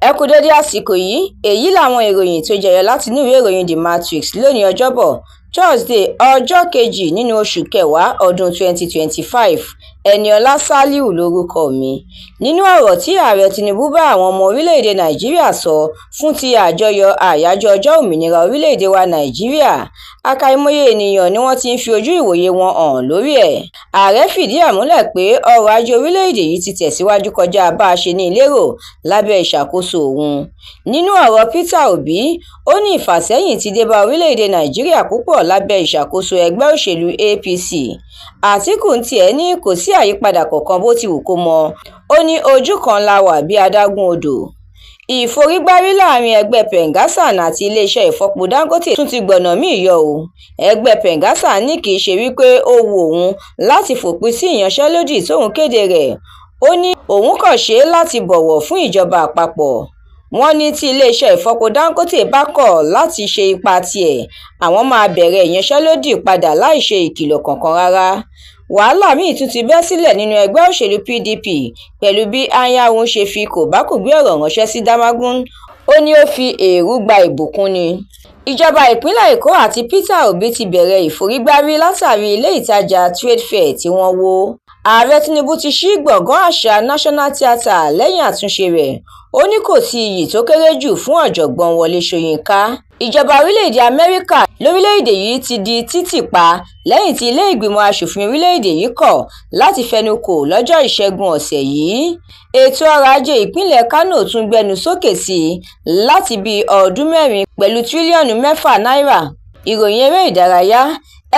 Ẹ kú dédé àsìkò yìí, èyí làwọn ìròyìn tó jẹyọ láti inú ìwé ìròyìn The Matrix lónìí Ọjọ́bọ̀ Thursday ọjọ́ kejì nínú oṣù kẹwàá ọdún 2025. Ẹniọlá Sàlíù lórúkọ mi. Nínú ọ̀rọ̀ tí Ààrẹ Tinubu bá àwọn ọmọ orílẹ̀-èdè Nàìjíríà sọ fún ti àjọyọ̀ àyájọ́ ọjọ́ òmìnira orílẹ̀-èdè wa Nàìjíríà, àkàìmọye ènìyàn ni wọ́n ti ń fi ojú ìwòye wọn hàn lórí ẹ̀. Ààrẹ fìdí ẹ̀ múlẹ̀ pé ọrọ̀ ajé orílẹ̀-èdè yìí ti tẹ̀síwájú kọjá bá a ṣe ní lérò lábẹ́ ìṣàkóso òun. Nínú ọ̀rọ̀ Peter Obi, ó ní ìfàsẹ́yìn ti dé bá orílẹ̀-èdè Nàìjíríà púpọ̀ lábẹ́ ìṣàkóso ẹgbẹ́ òṣèlú APC. Àtíkù tiẹ̀ ní kò sí àyípadà kankan bó ti wù kó mọ, ó ní ojú kan la wà bí adágún odò. Ìforígbárí láàrin ẹgbẹ́ Pengassan àti iléeṣẹ́ ìfọpo Dangote tún ti gbọ̀nà míì yọ o. Ẹgbẹ́ Pengassan ní kì í ṣe wípé ó wu òun láti fòpin sí ìyanṣẹ́lódì tóun kéde rẹ̀, ó ní òun kàn ṣe é láti bọ̀wọ̀ fún ìjọba àpapọ̀. Wọ́n ní tí iléeṣẹ́ ìfọpo Dangote bá kọ̀ láti ṣe ipa tiẹ̀, àwọn máa bẹ̀rẹ̀ ìyanṣẹ́lódì padà láì ṣe ìkìlọ̀ kankan rárá. Wàhálà míì tún ti bẹ́ sílẹ̀ nínú ẹgbẹ́ òṣèlú PDP pẹ̀lú bí Anyanwu ṣe fi kòbákùngbé ọ̀rọ̀ ránṣẹ́ sí Damagum, ó ní ó fi èrú gba ìbùkún ni. Ìjọba ìpínlẹ̀ Èkó àti Peter Obi ti bẹ̀rẹ̀ ìforígbárí látàrí ilé ìtajà Trade Fair tí wọ́n wó. Ààrẹ Tinubu ti ṣí gbọ̀ngàn àṣà National Theatre lẹ́yìn àtúnṣe rẹ̀, ó ní kò sí iyì tó kéré jù fún ọ̀jọ̀gbọ́n Wọlé Ṣóyínká. Ìjọba orílẹ̀-èdè Amẹ́ríkà lórílẹ̀-èdè yìí ti di títì pa lẹ́yìn tí ilé ìgbìmọ̀ aṣòfin orílẹ̀-èdè yìí kọ̀ láti fẹnukò lọ́jọ́ Ìṣẹ́gun ọ̀sẹ̀ yìí. Ètò ọrọ̀ ajé ìpínlẹ̀ Kánò tún gbẹnu sókè sí i láti bí ọdún mẹ́rin pẹ̀lú tírílíọ̀nù 6 náírà. Ìròyìn eré ìdárayá.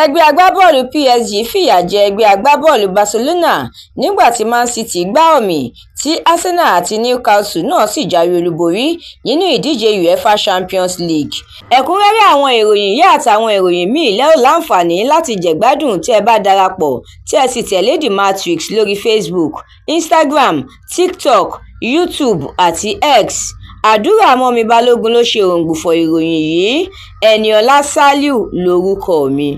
Ẹgbẹ́ agbábọ́ọ̀lù PSG fìyà jẹ ẹgbẹ́ agbábọ́ọ̀lù Barcelona nígbà tí Man City gbá ọ̀mì tí Arsenal àti Newcastle náà sì jáwé olúborí nínú ìdíje UEFA Champions League. Ẹ̀kúnrẹ́rẹ́ àwọn ìròyìn yìí àtàwọn ìròyìn míì lẹ́ ò láǹfààní láti jẹ̀gbádùn tí ẹ bá darapọ̀ tí ẹ sì tẹ̀lé The Matrix lórí Facebook, Instagram, TikTok, YouTube àti X. Àdúrà mọ́mi Balógun ló ṣe òǹgbùfọ̀ ìròyìn yìí. Ẹniọlá Sàlíù lórúkọ mi.